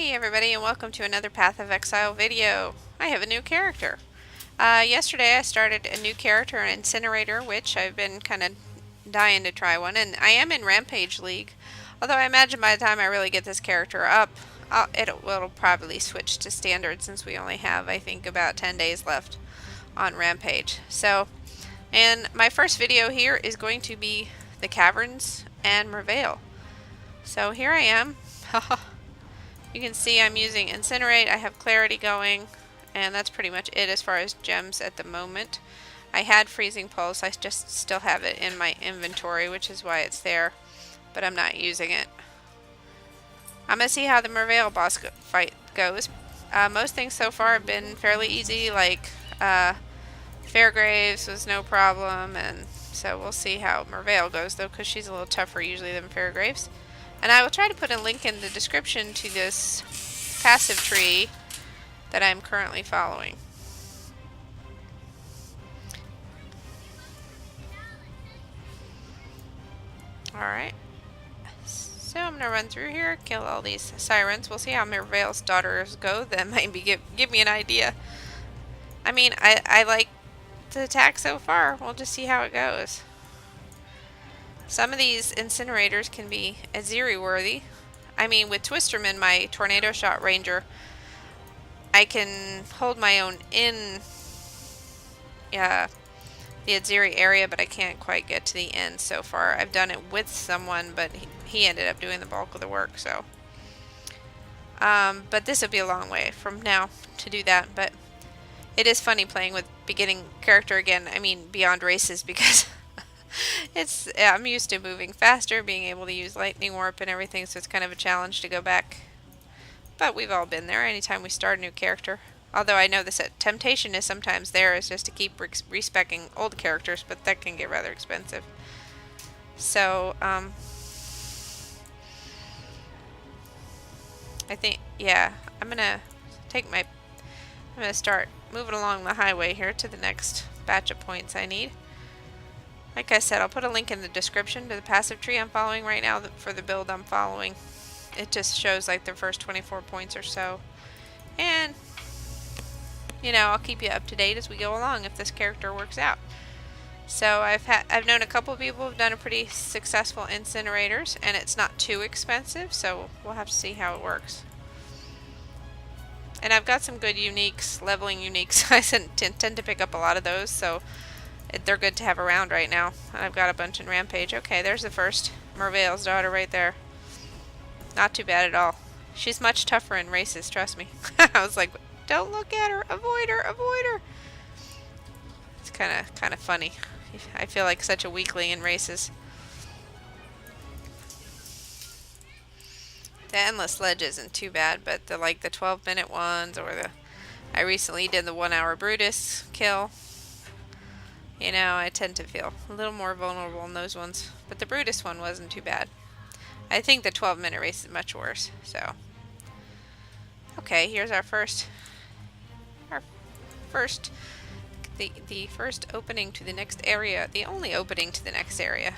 Hey everybody, and welcome to another Path of Exile video. I have a new character. Yesterday I started a new character, an Incinerator, which I've been kind of dying to try one, and I am in Rampage League. Although I imagine by the time I really get this character up, it'll probably switch to Standard, since we only have, I think, about 10 days left on Rampage. So, and my first video here is going to be the Caverns and Merveil. So here I am. You can see I'm using Incinerate, I have Clarity going, and that's pretty much it as far as gems at the moment. I had Freezing Pulse, I just still have it in my inventory, which is why it's there, but I'm not using it. I'm going to see how the Merveil boss fight goes. Most things so far have been fairly easy, like Fairgraves was no problem, and so we'll see how Merveil goes though, because she's a little tougher usually than Fairgraves. And I will try to put a link in the description to this passive tree that I'm currently following. Alright. So I'm going to run through here, kill all these sirens. We'll see how Merveil's daughters go. That might give me an idea. I mean, I like the attack so far. We'll just see how it goes. Some of these incinerators can be Aziri worthy. I mean, with Twisterman, my Tornado Shot Ranger, I can hold my own in the Aziri area, but I can't quite get to the end so far. I've done it with someone, but he ended up doing the bulk of the work, so. But this will be a long way from now to do that, but it is funny playing with beginning character again. I mean, beyond races, because I'm used to moving faster, being able to use lightning warp and everything, so it's kind of a challenge to go back. But we've all been there anytime we start a new character. Although I know this temptation is sometimes there, is just to keep respeccing old characters, but that can get rather expensive. So, I think, yeah, I'm gonna start moving along the highway here to the next batch of points I need. Like I said, I'll put a link in the description to the passive tree I'm following right now for the build I'm following. It just shows like the first 24 points or so. And, you know, I'll keep you up to date as we go along if this character works out. So I've known a couple of people who've done a pretty successful incinerators, and it's not too expensive, so we'll have to see how it works. And I've got some good uniques, leveling uniques. I tend to pick up a lot of those, so they're good to have around right now. I've got a bunch in Rampage. Okay, there's the first Merveil's daughter right there. Not too bad at all. She's much tougher in races, trust me. I was like, don't look at her, avoid her, avoid her. It's kind of funny. I feel like such a weakling in races. The endless ledge isn't too bad, but the 12-minute ones, or I recently did the 1-hour Brutus kill. You know, I tend to feel a little more vulnerable in those ones. But the Brutus one wasn't too bad. I think the 12-minute race is much worse, so. Okay, here's the first opening to the next area. The only opening to the next area.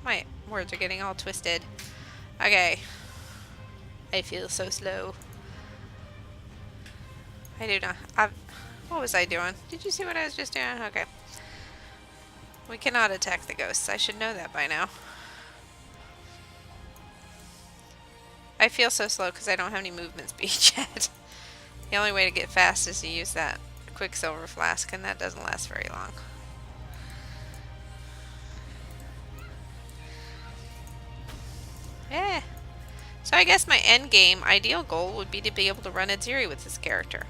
My words are getting all twisted. Okay. I feel so slow. I do not. What was I doing? Did you see what I was just doing? Okay. We cannot attack the ghosts. I should know that by now. I feel so slow because I don't have any movement speed yet. The only way to get fast is to use that Quicksilver Flask, and that doesn't last very long. Yeah. So I guess my end game ideal goal would be to be able to run Aziri with this character.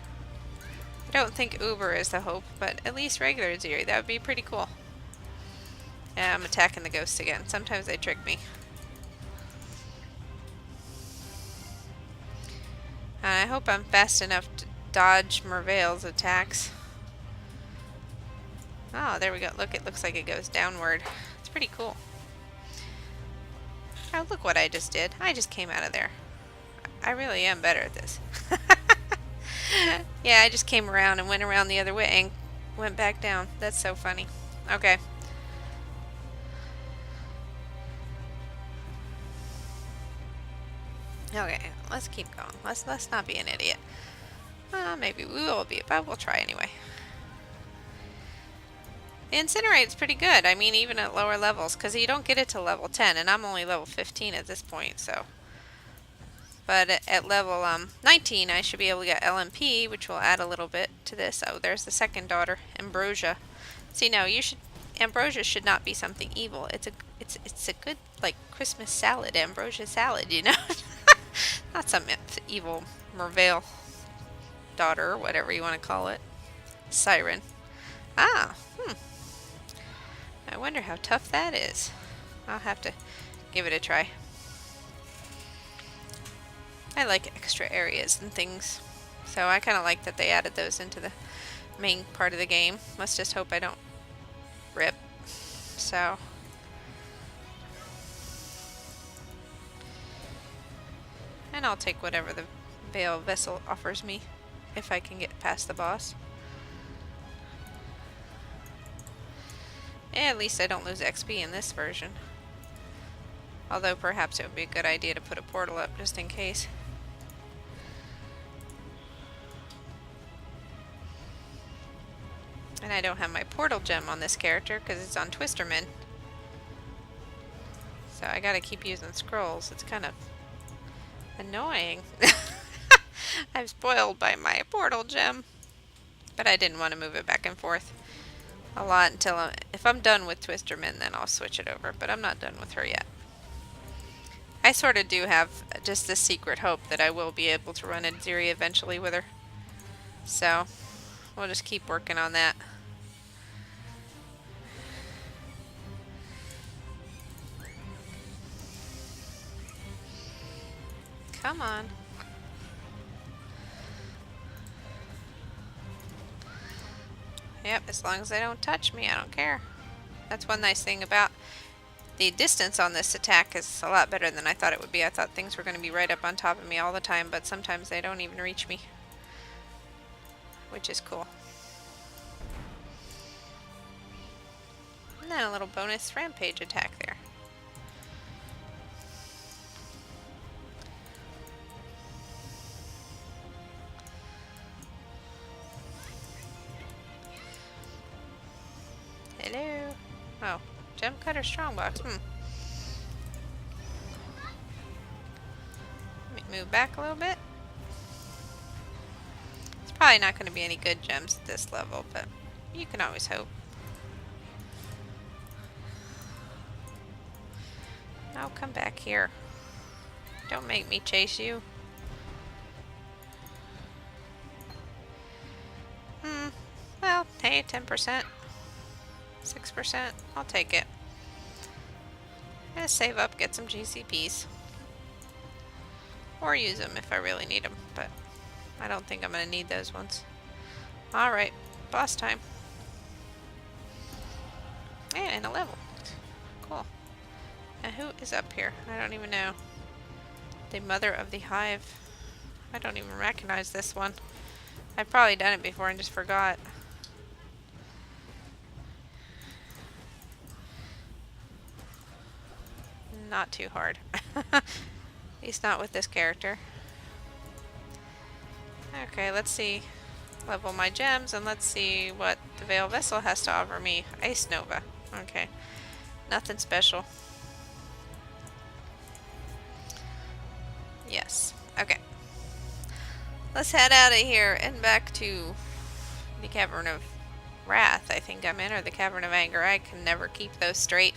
I don't think Uber is the hope, but at least regular Aziri. That would be pretty cool. Yeah, I'm attacking the ghosts again. Sometimes they trick me. And I hope I'm fast enough to dodge Merveil's attacks. Oh, there we go. Look, it looks like it goes downward. It's pretty cool. Oh, look what I just did. I just came out of there. I really am better at this. Yeah, I just came around and went around the other way and went back down. That's so funny. Okay. Okay, let's keep going. Let's not be an idiot. Maybe we will be, but we'll try anyway. The Incinerate's pretty good. I mean, even at lower levels, because you don't get it to level 10, and I'm only level 15 at this point, so. But at level 19, I should be able to get LMP, which will add a little bit to this. Oh, there's the second daughter, Ambrosia. See, now Ambrosia should not be something evil. It's a good, like, Christmas salad, Ambrosia salad, you know? Not some evil Merveil daughter, or whatever you want to call it. Siren. Ah, I wonder how tough that is. I'll have to give it a try. I like extra areas and things, so I kind of like that they added those into the main part of the game. Let's just hope I don't rip. So, and I'll take whatever the Veil Vessel offers me if I can get past the boss. At least I don't lose XP in this version. Although perhaps it would be a good idea to put a portal up just in case. And I don't have my portal gem on this character because it's on CinneMin. So I gotta keep using scrolls. It's kind of annoying. I'm spoiled by my portal gem. But I didn't want to move it back and forth a lot until if I'm done with CinneMin, then I'll switch it over. But I'm not done with her yet. I sort of do have just this secret hope that I will be able to run Inziri eventually with her. So we'll just keep working on that. Come on. Yep, as long as they don't touch me, I don't care. That's one nice thing about the distance on this attack is a lot better than I thought it would be. I thought things were going to be right up on top of me all the time, but sometimes they don't even reach me, which is cool. And then a little bonus rampage attack there. Hello. Oh, gem cutter strongbox. Let me move back a little bit. It's probably not going to be any good gems at this level, but you can always hope. Oh, come back here. Don't make me chase you. Well, hey, 10%. 6%. I'll take it. I'm gonna save up, get some GCPs. Or use them if I really need them, but I don't think I'm gonna need those ones. Alright, boss time. And a level. Cool. Now who is up here? I don't even know. The Mother of the Hive. I don't even recognize this one. I've probably done it before and just forgot. Not too hard. At least not with this character. Okay, let's see. Level my gems and let's see what the Veil Vessel has to offer me. Ice Nova. Okay. Nothing special. Yes. Okay. Let's head out of here and back to the Cavern of Wrath, I think I'm in, or the Cavern of Anger. I can never keep those straight.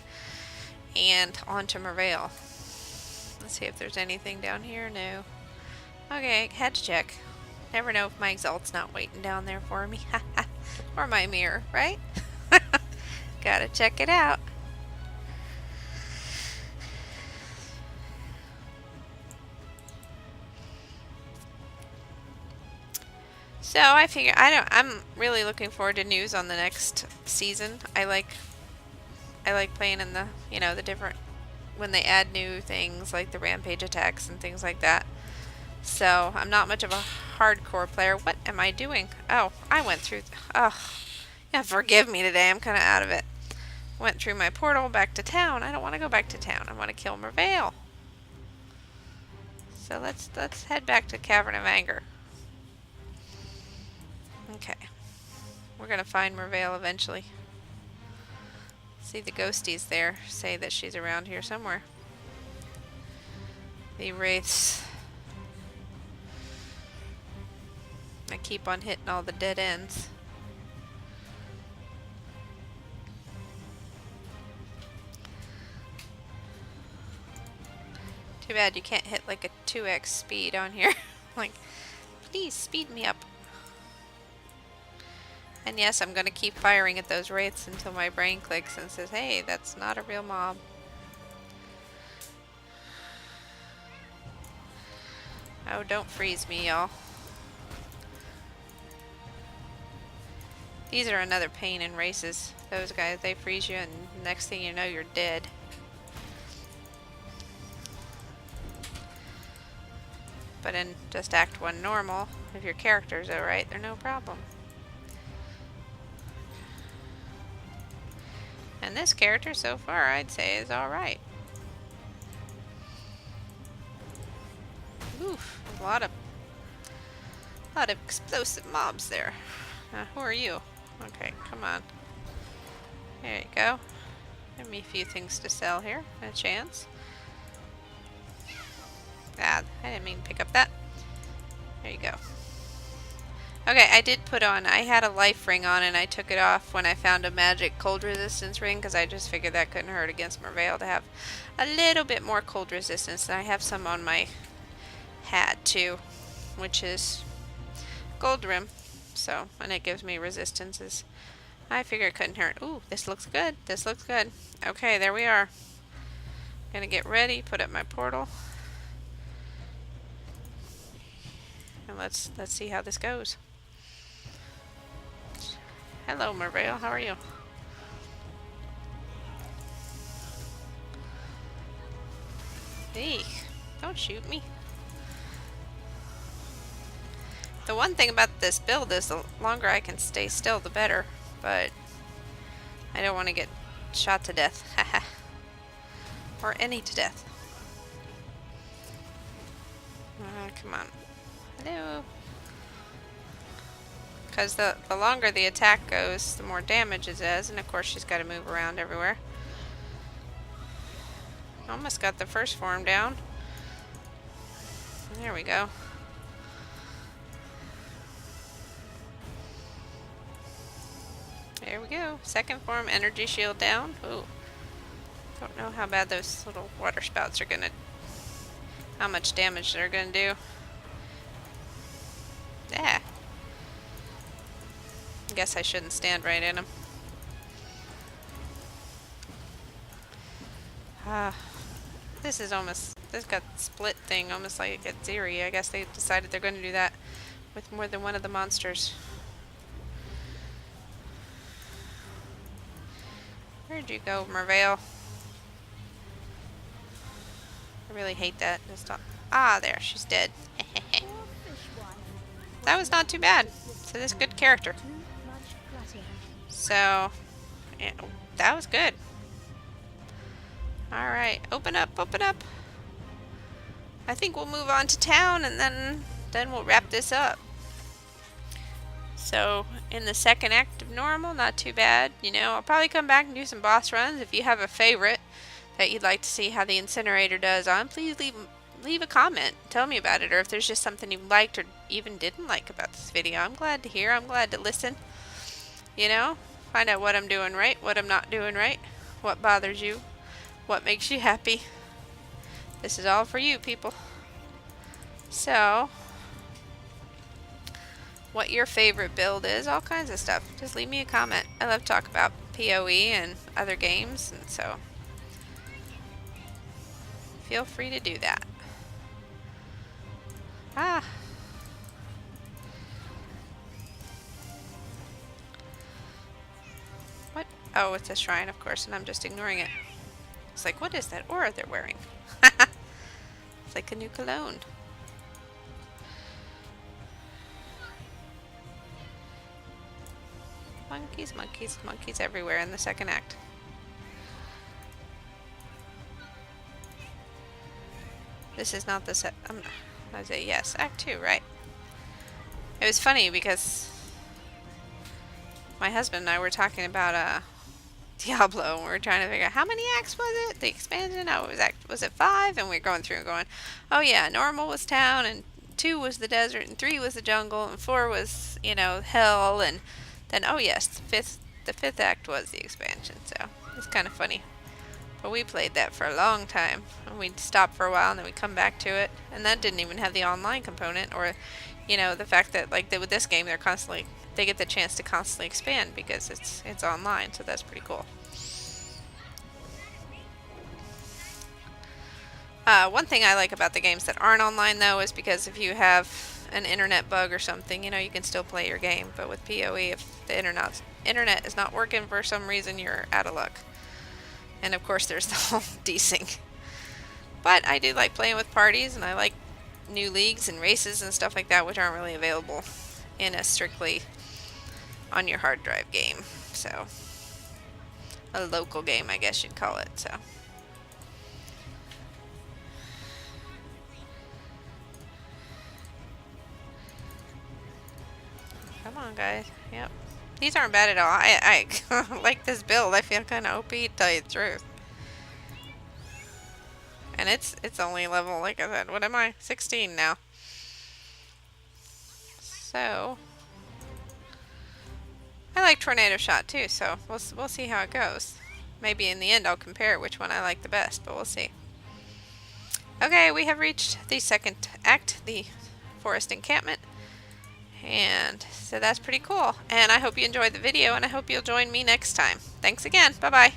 And on to Merveil. Let's see if there's anything down here. No. Okay, had to check. Never know if my Exalt's not waiting down there for me. Or my mirror, right? Gotta check it out. So I figure I'm really looking forward to news on the next season. I like playing in the, the different, when they add new things like the rampage attacks and things like that. So I'm not much of a hardcore player. What am I doing? Oh, I went through, yeah, forgive me today. I'm kind of out of it. Went through my portal back to town. I don't want to go back to town. I want to kill Merveil. So let's head back to Cavern of Anger. Okay. We're gonna find Merveil eventually. See the ghosties there say that she's around here somewhere. The wraiths. I keep on hitting all the dead ends. Too bad you can't hit like a 2x speed on here. Like, please speed me up. And yes, I'm gonna keep firing at those wraiths until my brain clicks and says, hey, that's not a real mob. Oh, don't freeze me, y'all. These are another pain in races. Those guys, they freeze you and next thing you know, you're dead. But in just Act 1 normal, if your character's alright, they're no problem. And this character so far, I'd say, is alright. Oof, a lot of explosive mobs there. Who are you? Okay, come on. There you go. Give me a few things to sell here. A chance. Ah, I didn't mean to pick up that. There you go. Okay, I did put on, I had a life ring on and I took it off when I found a magic cold resistance ring because I just figured that couldn't hurt against Merveil to have a little bit more cold resistance. And I have some on my hat too, which is gold rim. So, and it gives me resistances. I figured it couldn't hurt. Ooh, this looks good. This looks good. Okay, there we are. Gonna get ready, put up my portal. And let's see how this goes. Hello, Merveil. How are you? Eek. Don't shoot me. The one thing about this build is the longer I can stay still, the better. But I don't want to get shot to death. Haha. Or any to death. Come on. Hello. Because the longer the attack goes, the more damage it does. And of course she's got to move around everywhere. Almost got the first form down. There we go. There we go. Second form, energy shield down. Ooh. Don't know how bad those little water spouts are gonna... how much damage they're gonna do. Yeah. Guess I shouldn't stand right in them. This is almost... this got split thing, almost like a Zeri. I guess they decided they're gonna do that with more than one of the monsters. Where'd you go, Merveil? I really hate that. Just stop. Ah, there. She's dead. That was not too bad. So this good character. So, yeah, that was good. Alright, open up, open up. I think we'll move on to town and then we'll wrap this up. So, in the second act of normal, not too bad. You know, I'll probably come back and do some boss runs. If you have a favorite that you'd like to see how the Incinerator does on, please leave a comment. Tell me about it. Or if there's just something you liked or even didn't like about this video. I'm glad to hear. I'm glad to listen. You know, find out what I'm doing right, what I'm not doing right, what bothers you, what makes you happy. This is all for you, people. So... what your favorite build is, all kinds of stuff. Just leave me a comment. I love to talk about PoE and other games, and so feel free to do that. What? Oh, it's a shrine, of course, and I'm just ignoring it. It's like, what is that aura they're wearing? It's like a new cologne. Monkeys, monkeys, monkeys everywhere in the second act. This is not the set. I say yes, Act 2, right? It was funny because my husband and I were talking about Diablo, and we were trying to figure out how many acts was it? The expansion? Oh, was it 5? And we were going through and going, oh yeah, normal was town, and 2 was the desert, and 3 was the jungle, and 4 was, you know, hell, and then oh yes, the fifth act was the expansion. So it's kind of funny. But we played that for a long time, and we'd stop for a while, and then we'd come back to it, and that didn't even have the online component, or, you know, the fact that like with this game, they get the chance to constantly expand because it's online, so that's pretty cool. One thing I like about the games that aren't online, though, is because if you have an internet bug or something, you know, you can still play your game. But with PoE, if the internet is not working for some reason, you're out of luck. And of course, there's the whole desync. But I do like playing with parties, and I like new leagues and races and stuff like that, which aren't really available in a strictly on your hard drive game. So a local game, I guess you'd call it. So come on, guys. Yep. These aren't bad at all. I like this build. I feel kind of OP, to tell you the truth. And it's only level, like I said, what am I? 16 now. So I like Tornado Shot too, so we'll see how it goes. Maybe in the end I'll compare which one I like the best, but we'll see. Okay, we have reached the second act, the forest encampment. And so that's pretty cool. And I hope you enjoyed the video, and I hope you'll join me next time. Thanks again. Bye-bye.